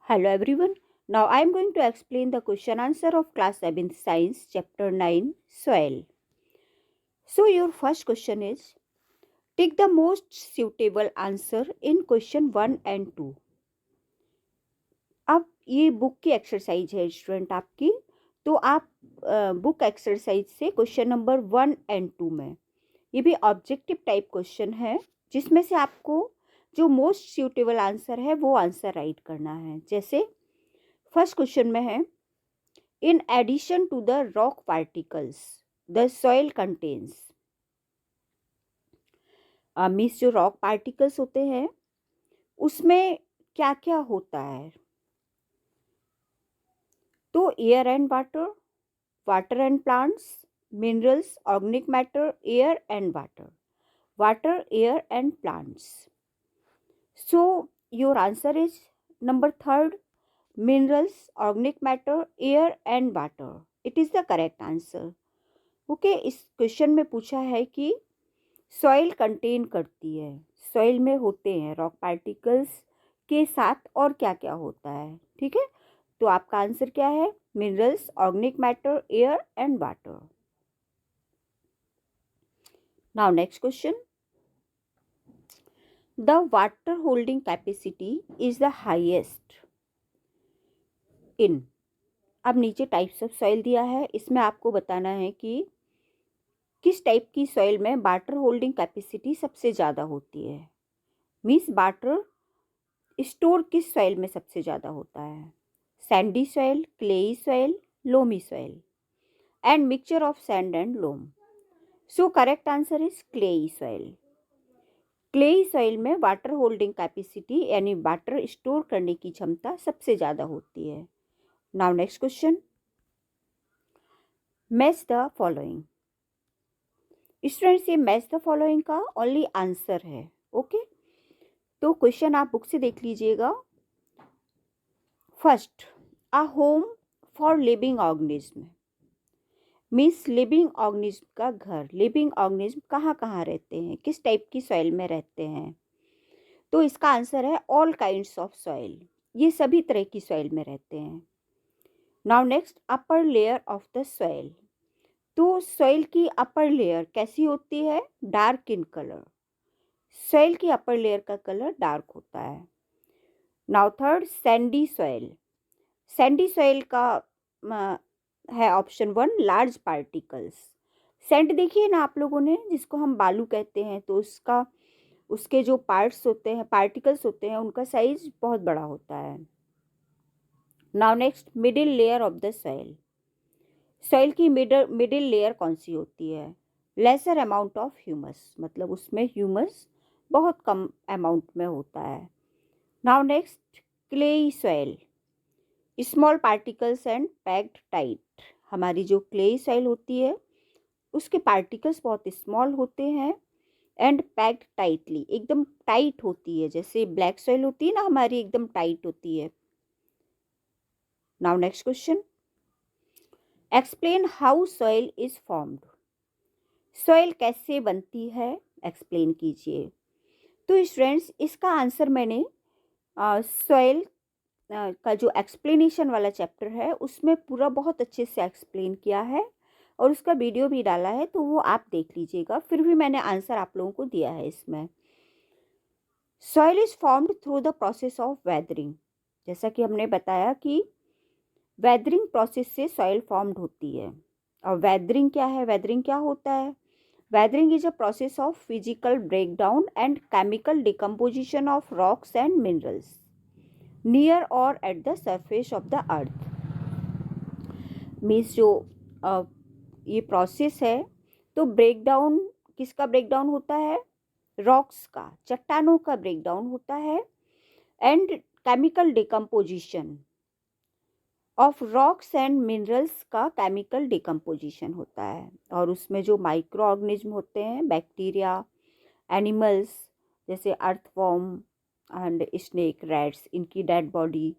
Hello everyone. Now I am going to explain the question answer of class 7th science chapter 9 soil. So your first question is take the most suitable answer in question 1 and 2. अब ये book की exercise है student आपकी, तो आप book exercise से question number 1 and 2 में, ये भी ऑब्जेक्टिव टाइप क्वेश्चन है जिसमें से आपको जो मोस्ट सूटेबल आंसर है वो आंसर राइट करना है। जैसे फर्स्ट क्वेश्चन में है in addition to the rock particles the soil contains means जो रॉक पार्टिकल्स होते हैं उसमें क्या क्या होता है। तो air and water, water and plants, minerals, organic matter, air and water, water, air and plants. So your answer is number third, minerals, organic matter, air and water. It is the correct answer. Okay इस question में पूछा है कि soil contain करती है, soil में होते हैं रॉक पार्टिकल्स के साथ और क्या क्या होता है। ठीक है, तो आपका आंसर क्या है? Minerals, organic matter, air and water. Now next question, the water holding capacity is the highest in. अब नीचे टाइप्स ऑफ सॉइल दिया है, इसमें आपको बताना है कि किस टाइप की सॉइल में वाटर होल्डिंग कैपेसिटी सबसे ज़्यादा होती है। मीन्स वाटर स्टोर किस सॉइल में सबसे ज़्यादा होता है? Sandy soil, clayey soil, loamy soil and mixture of sand and loam. So correct answer is clayey soil. Clayey soil में वाटर होल्डिंग कैपेसिटी यानी वाटर स्टोर करने की क्षमता सबसे ज़्यादा होती है। Now next question, match the following. Students ये मैच द फॉलोइंग का ओनली आंसर है। ओके तो क्वेश्चन आप बुक से देख लीजिएगा। First, a home for living organism means living organism का घर। लिविंग ऑर्गेनिज्म कहाँ कहाँ रहते हैं, किस टाइप की सॉइल में रहते हैं? तो इसका आंसर है ऑल काइंड्स ऑफ सॉइल, ये सभी तरह की सॉइल में रहते हैं। Now next, upper layer of the soil. तो सॉइल की अपर लेयर कैसी होती है? Dark in colour. सॉइल की अपर लेयर का कलर डार्क होता है। Now third, Sandy soil. Sandy soil का है ऑप्शन 1 लार्ज पार्टिकल्स। सैंड देखिए ना आप लोगों ने, जिसको हम बालू कहते हैं, तो उसके जो पार्ट्स होते हैं, पार्टिकल्स होते हैं, उनका साइज बहुत बड़ा होता है। Now next, middle layer of the soil. Soil की मिडिल लेयर कौन सी होती है? लेसर अमाउंट ऑफ ह्यूमस, मतलब उसमें ह्यूमस बहुत कम अमाउंट में होता है। Now next, clayey soil, small particles and packed tight. हमारी जो क्लेई सॉइल होती है उसके पार्टिकल्स बहुत स्मॉल होते हैं एंड पैक्ड टाइटली, एकदम टाइट होती है, जैसे ब्लैक सॉइल होती है ना हमारी, एकदम टाइट होती है। Now next question, explain how soil is formed. Soil कैसे बनती है, एक्सप्लेन कीजिए। तो स्टूडेंट्स इसका आंसर मैंने सॉइल का जो एक्सप्लेनेशन वाला चैप्टर है उसमें पूरा बहुत अच्छे से एक्सप्लेन किया है और उसका वीडियो भी डाला है, तो वो आप देख लीजिएगा। फिर भी मैंने आंसर आप लोगों को दिया है इसमें। Soil is formed through the process of weathering. जैसा कि हमने बताया कि वेदरिंग प्रोसेस से सॉइल फॉर्म्ड होती है। और वेदरिंग क्या है, वेदरिंग क्या होता है? Weathering is a process of physical breakdown and chemical decomposition of rocks and minerals near और at the surface of the earth. Means जो ये प्रोसेस है, तो ब्रेकडाउन किसका ब्रेकडाउन होता है? रॉक्स का, चट्टानों का ब्रेकडाउन होता है and chemical decomposition of rocks and minerals का केमिकल डिकम्पोजिशन होता है। और उसमें जो माइक्रो ऑर्गेनिज्म होते हैं, बैक्टीरिया, एनिमल्स जैसे अर्थवॉर्म एंड स्नेक, रैट्स, इनकी डेड बॉडी,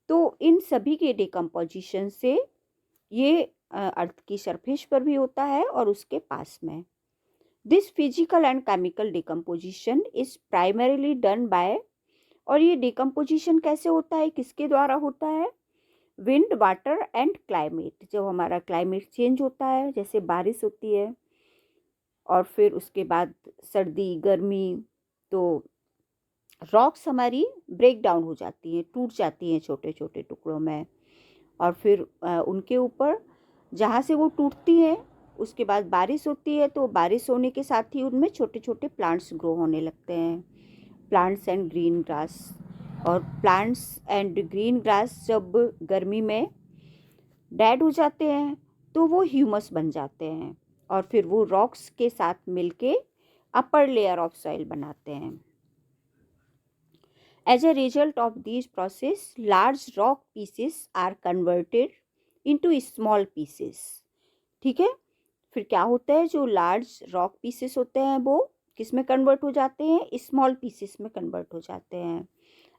तो इन सभी के डिकम्पोजिशन से ये अर्थ की सरफेस पर भी होता है और उसके पास में। This physical and chemical decomposition is primarily done by और ये डिकम्पोजिशन कैसे होता है, किसके द्वारा होता है? Wind, water and climate. जब हमारा क्लाइमेट चेंज होता है, जैसे बारिश होती है और फिर उसके बाद सर्दी, गर्मी, तो रॉक्स हमारी ब्रेक डाउन हो जाती हैं, टूट जाती हैं छोटे छोटे टुकड़ों में, और फिर उनके ऊपर जहाँ से वो टूटती हैं उसके बाद बारिश होती है, तो बारिश होने के साथ ही उनमें छोटे छोटे प्लांट्स ग्रो होने लगते हैं, प्लांट्स एंड ग्रीन ग्रास। और प्लांट्स एंड ग्रीन ग्रास जब गर्मी में डेड हो जाते हैं तो वो ह्यूमस बन जाते हैं और फिर वो रॉक्स के साथ मिलके अपर लेयर ऑफ सॉइल बनाते हैं। As a result of these process, large rock pieces are converted into small pieces. ठीक है, फिर क्या होता है, जो लार्ज रॉक पीसेस होते हैं वो किस में कन्वर्ट हो जाते हैं? स्मॉल पीसेस में कन्वर्ट हो जाते हैं,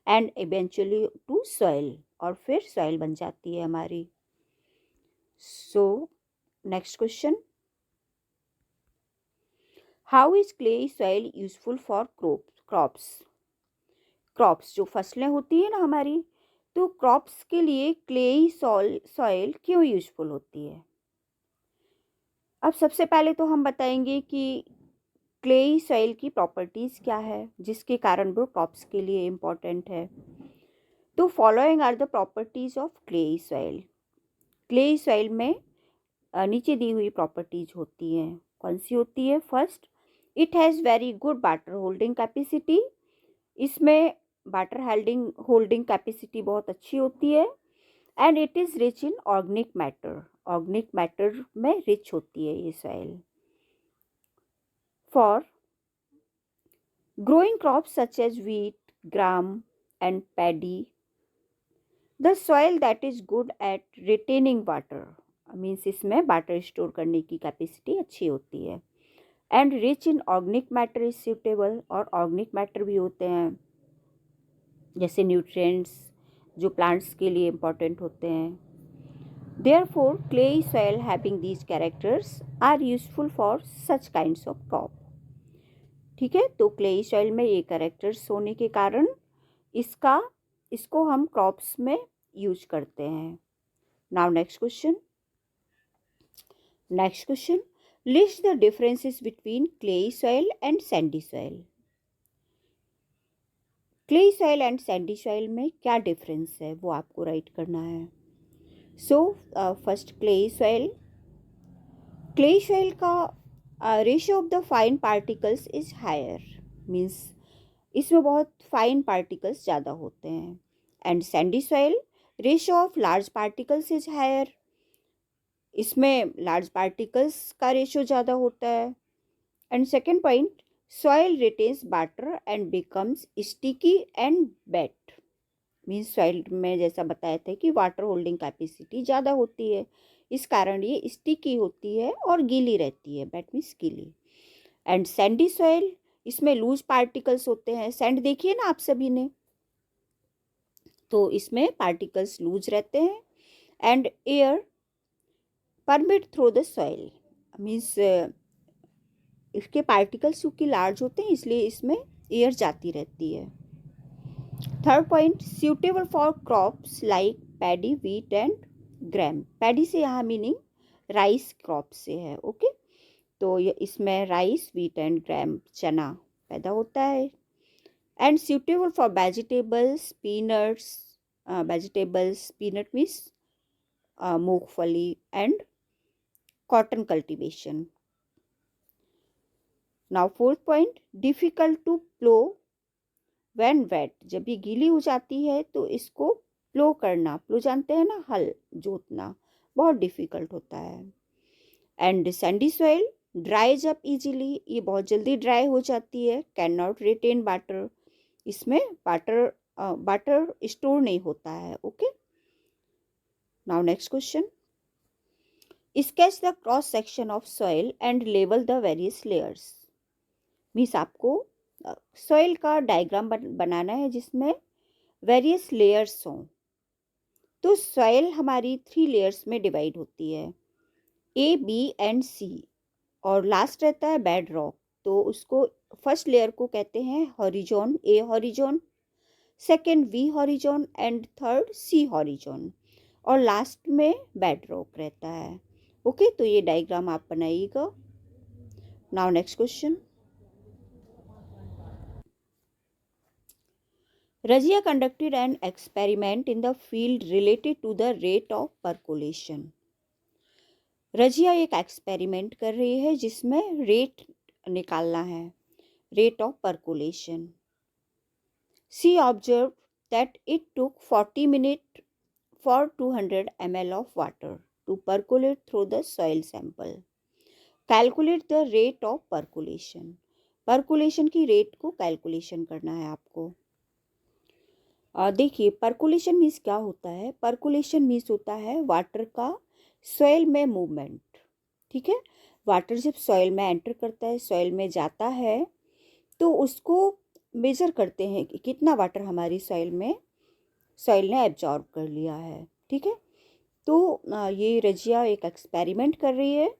एंड इवेंचुअली टू सॉइल, और फिर सॉइल बन जाती है हमारी। So next question, how is clay soil useful for crops? Crops जो फसलें होती है ना हमारी, तो क्रॉप्स के लिए क्लेई सॉइल क्यों यूजफुल होती है? अब सबसे पहले तो हम बताएंगे कि क्लेई सॉइल की प्रॉपर्टीज़ क्या है जिसके कारण वो क्रॉप्स के लिए इम्पॉर्टेंट है। तो following are the properties of clayey soil. Clayey soil में नीचे दी हुई प्रॉपर्टीज होती हैं। कौन सी होती है? First, it has very good water holding capacity. इसमें वाटर होल्डिंग कैपेसिटी बहुत अच्छी होती है। And it is rich in organic matter. Organic matter में रिच होती है ये soil. For growing crops such as wheat, gram and paddy, the soil that is good at retaining water, means इसमें water store करने की capacity अच्छी होती है। And rich in organic matter is suitable, और ऑर्गेनिक मैटर भी होते हैं जैसे न्यूट्रिएंट्स जो प्लांट्स के लिए इम्पॉर्टेंट होते हैं। Therefore clayey soil having these characters are useful for such kinds of crop. ठीक है, तो क्लेई सॉइल में ये कैरेक्टर्स होने के कारण इसको हम क्रॉप्स में यूज करते हैं। Now next question, list the differences between clayey soil and sandy soil. Clayey soil and sandy soil में क्या डिफरेंस है वो आपको राइट करना है। सो फर्स्ट, क्लेई सॉइल का ratio of the fine particles is higher, means इसमें बहुत फाइन पार्टिकल्स ज़्यादा होते हैं। And sandy soil, ratio of large particles is higher, इसमें लार्ज पार्टिकल्स का रेशियो ज़्यादा होता है। And second point, soil retains water and becomes sticky and wet, means soil में जैसा बताया था कि वाटर होल्डिंग कैपेसिटी ज़्यादा होती है, इस कारण ये स्टिकी होती है और गीली रहती है, वेट मीन्स गीली। एंड सैंडी सॉइल, इसमें लूज पार्टिकल्स होते हैं। सैंड देखिए ना आप सभी ने, तो इसमें पार्टिकल्स लूज रहते हैं। And air permit through the soil, means इसके पार्टिकल्स क्योंकि लार्ज होते हैं इसलिए इसमें एयर जाती रहती है। Third point, suitable for crops like paddy, wheat and gram. Paddy से यहाँ मीनिंग राइस क्रॉप से है। ओके, तो ये इसमें राइस, व्हीट एंड ग्राम, चना पैदा होता है। And suitable for vegetables, peanut means मूंगफली and cotton cultivation. Now fourth point, difficult to plough when wet, जब ये गीली हो जाती है तो इसको प्लो करना, प्लो जानते हैं ना, हल जोतना, बहुत डिफिकल्ट होता है। And sandy soil ड्राइज up easily, ये बहुत जल्दी ड्राई हो जाती है। कैन नॉट रिटेन वाटर, इसमें वाटर स्टोर नहीं होता है। Okay, now next question, sketch the cross section of soil and level the various layers. Means आपको सॉइल का डायग्राम बनाना है जिसमें वेरियस लेयर्स हों। तो सॉइल हमारी 3 लेयर्स में डिवाइड होती है, ए, बी एंड सी, और लास्ट रहता है बेड रॉक। तो उसको फर्स्ट लेयर को कहते हैं horizon, A horizon, second B horizon and third C horizon, और लास्ट में बेड रॉक रहता है। ओके, तो ये डायग्राम आप बनाइएगा। Now next question. Razia conducted an experiment in the field related to the rate of percolation. Razia एक experiment कर रही है जिसमें रेट निकालना है, rate of percolation. She observe that it took 40 minute for 200 ml of water to percolate through the soil sample. Calculate the rate of percolation. Percolation की rate को calculation करना है आपको। देखिए, परकोलेशन मीन्स क्या होता है? परकोलेशन मीन्स होता है वाटर का सॉइल में मूवमेंट। ठीक है, वाटर जब सॉइल में एंटर करता है, सॉइल में जाता है, तो उसको मेजर करते हैं कि कितना वाटर हमारी सॉइल ने एब्जॉर्ब कर लिया है। ठीक है, तो ये रजिया एक एक्सपेरिमेंट कर रही है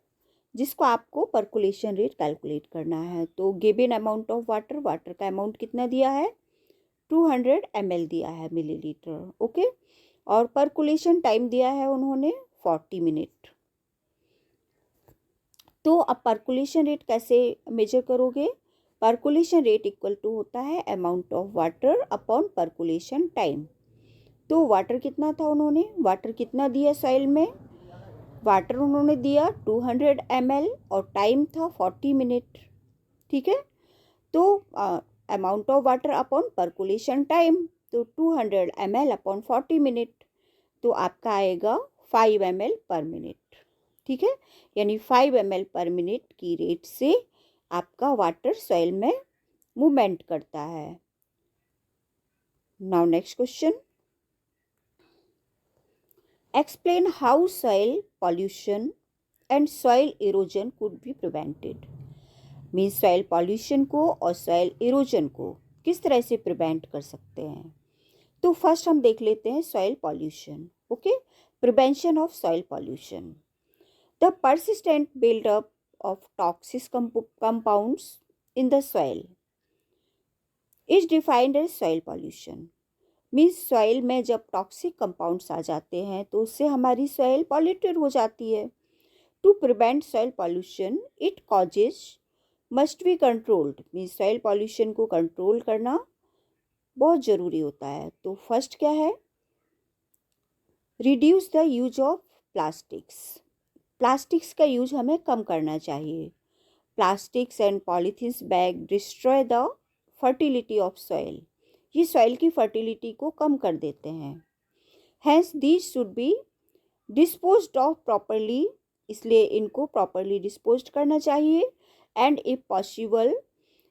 जिसको आपको परकोलेशन रेट कैलकुलेट करना है। तो given amount of water, water का अमाउंट कितना दिया है? 200 ml दिया है, मिलीलीटर। ओके, और परकोलेशन टाइम दिया है उन्होंने 40 मिनट। तो अब परकोलेशन रेट कैसे मेजर करोगे? परकोलेशन रेट इक्वल टू होता है amount of water upon percolation time. तो वाटर कितना था, उन्होंने वाटर कितना दिया सॉइल में? वाटर उन्होंने दिया 200 ml और टाइम था 40 मिनट। ठीक है, तो amount of water upon percolation time, तो 200 ml अपॉन 40 मिनट, तो आपका आएगा 5 ml पर मिनट। ठीक है, यानी 5 ml पर मिनट की रेट से आपका वाटर सॉइल में मूवमेंट करता है। Now next question. Explain how soil pollution and soil erosion could be prevented. Means soil pollution को और सॉइल इरोजन को किस तरह से प्रिवेंट कर सकते हैं। तो फर्स्ट हम देख लेते हैं soil pollution. Okay, prevention of soil pollution. The persistent buildup of toxic compounds in the soil is defined as soil pollution. Means soil में जब टॉक्सिक कंपाउंड्स आ जाते हैं तो उससे हमारी सॉइल पॉल्यूटेड हो जाती है। To prevent soil pollution it causes must be controlled. Means soil pollution को कंट्रोल करना बहुत ज़रूरी होता है। तो फर्स्ट क्या है? Reduce the use of plastics. Plastics का यूज हमें कम करना चाहिए। Plastics and polythenes bag destroy the fertility of soil. ये सॉइल की फर्टिलिटी को कम कर देते हैं। Hence these should be disposed of properly, इसलिए इनको प्रॉपरली डिस्पोज्ड करना चाहिए। And if possible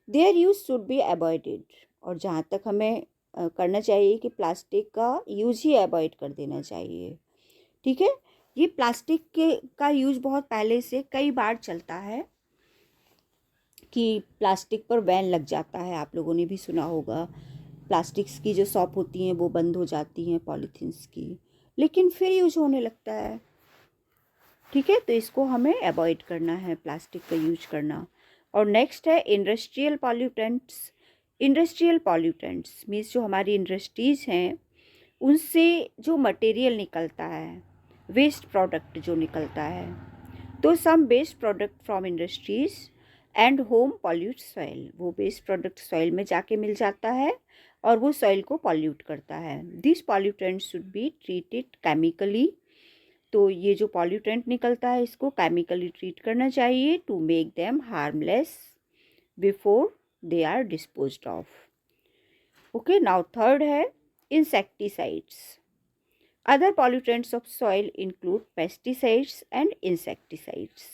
their use should be avoided. और जहाँ तक हमें करना चाहिए कि प्लास्टिक का यूज ही अवॉइड कर देना चाहिए। ठीक है, ये प्लास्टिक का यूज बहुत पहले से कई बार चलता है कि प्लास्टिक पर बैन लग जाता है। आप लोगों ने भी सुना होगा, प्लास्टिक्स की जो शॉप होती हैं वो बंद हो जाती हैं पॉलीथीन्स की, लेकिन फिर यूज होने लगता है। ठीक है, तो इसको हमें अवॉइड करना है, प्लास्टिक का यूज करना। और नेक्स्ट है industrial pollutants. Industrial pollutants means जो हमारी इंडस्ट्रीज़ हैं उनसे जो मटेरियल निकलता है, वेस्ट प्रोडक्ट जो निकलता है, तो some waste product from industries and home pollute soil. वो वेस्ट प्रोडक्ट सॉइल में जाके मिल जाता है और वो सॉइल को पॉल्यूट करता है। This pollutant should be treated chemically. तो ये जो पॉल्यूटेंट निकलता है इसको केमिकली ट्रीट करना चाहिए to make them harmless before they are disposed off. Okay, now third है insecticides. Other pollutants of soil include pesticides and insecticides.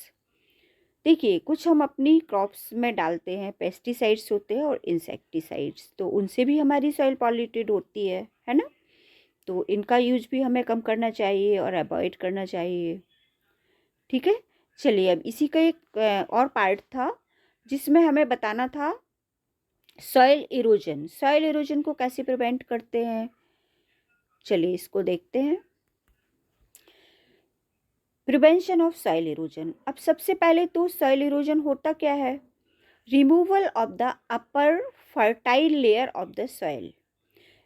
देखिए, कुछ हम अपनी क्रॉप्स में डालते हैं, पेस्टिसाइड्स होते हैं और इंसेक्टिसाइड्स, तो उनसे भी हमारी सॉइल पॉल्यूटेड होती है ना। तो इनका यूज भी हमें कम करना चाहिए और अवॉइड करना चाहिए। ठीक है, चलिए अब इसी का एक और पार्ट था जिसमें हमें बताना था सॉइल इरोजन। सॉइल इरोजन को कैसे प्रिवेंट करते हैं, चलिए इसको देखते हैं। Prevention of soil erosion. अब सबसे पहले तो सॉइल इरोजन होता क्या है? Removal of the upper fertile layer of the soil.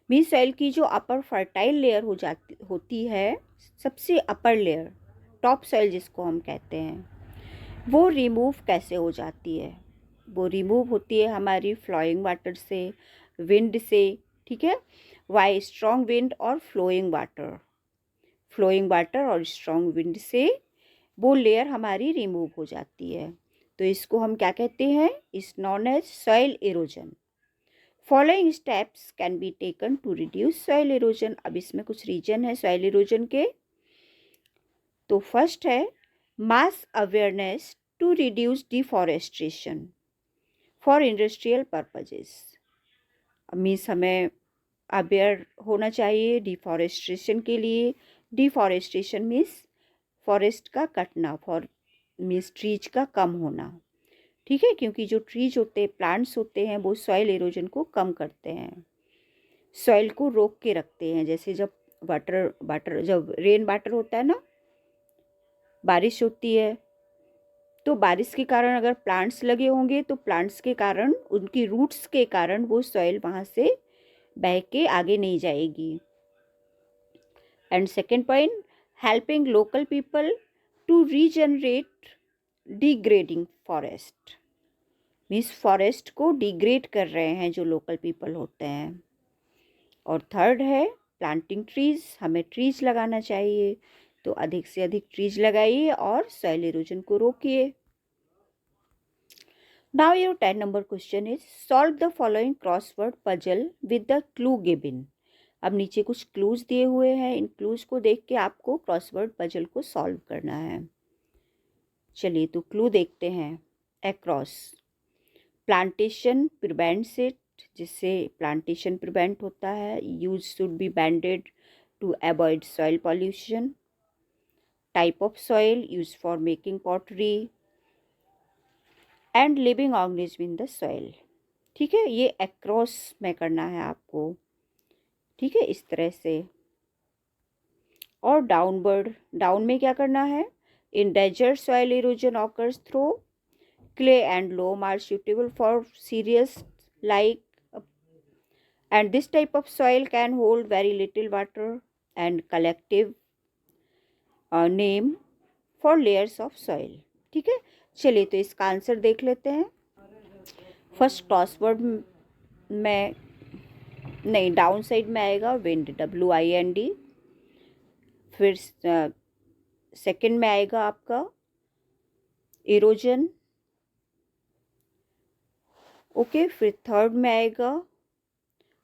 Means soil की जो अपर फर्टाइल लेयर होती है, सबसे अपर लेयर, टॉप सॉइल जिसको हम कहते हैं, वो रिमूव कैसे हो जाती है? वो रिमूव होती है हमारी फ्लोइंग वाटर से, विंड से, ठीक है। वाई स्ट्रॉन्ग विंड और फ्लोइंग वाटर और स्ट्रॉन्ग विंड से वो लेयर हमारी रिमूव हो जाती है। तो इसको हम क्या कहते हैं? Is known as soil erosion. Following steps can be taken to reduce soil erosion. अब इसमें कुछ रीजन है सॉइल इरोजन के। तो फर्स्ट है mass awareness to reduce deforestation for industrial purposes. Means हमें अवेयर होना चाहिए डिफॉरेस्टेशन के लिए। डिफॉरेस्टेशन मीन्स फॉरेस्ट का कटना, फॉर मीन्स ट्रीज का कम होना, ठीक है। क्योंकि जो ट्रीज होते हैं, प्लांट्स होते हैं, वो सॉइल इरोजन को कम करते हैं, सॉइल को रोक के रखते हैं। जैसे जब जब रेन वाटर होता है ना, बारिश होती है, तो बारिश के कारण अगर प्लांट्स लगे होंगे तो प्लांट्स के कारण, उनकी रूट्स के कारण वो सॉइल वहाँ से बह के आगे नहीं जाएगी। And second point, helping local people to regenerate degrading forest. Means forest को डिग्रेड कर रहे हैं जो लोकल पीपल होते हैं। और थर्ड है प्लांटिंग ट्रीज। हमें ट्रीज लगाना चाहिए, तो अधिक से अधिक ट्रीज लगाइए और सॉइल इरोजन को रोकिए। Now your 10 number question is solve the following crossword puzzle with the clue given. अब नीचे कुछ क्लूज दिए हुए हैं, इन क्लूज को देख के आपको क्रॉसवर्ड पजल को सॉल्व करना है। चलिए तो क्लू देखते हैं। अक्रॉस, प्लांटेशन प्रिवेंट्स इट, जिससे प्लांटेशन प्रिवेंट होता है। Use should be banded to avoid soil pollution. Type of soil use for making pottery and living organism in the soil. ठीक है, ये अक्रॉस में करना है आपको, ठीक है, इस तरह से। और डाउनवर्ड, डाउन में क्या करना है? In desert soil erosion occurs through clay and loam are suitable for serious like and this type of soil can hold very little water and collective name for layers of soil। ठीक है, चलिए तो इसका answer देख लेते हैं। First crossword में नहीं, डाउन साइड में आएगा विंड, WIND। फिर सेकंड में आएगा आपका इरोजन, ओके। फिर थर्ड में आएगा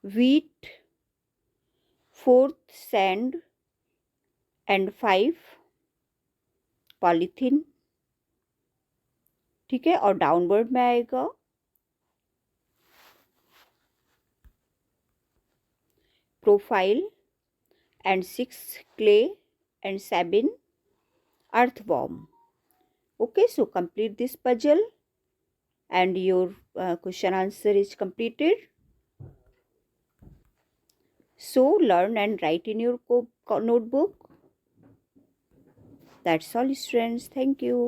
wheat, fourth sand and 5 polythene, ठीक है। और डाउनवर्ड में आएगा profile and 6 clay and 7 earthworm। Okay, so complete this puzzle and your question answer is completed. So learn and write in your notebook. That's all, students. Thank you.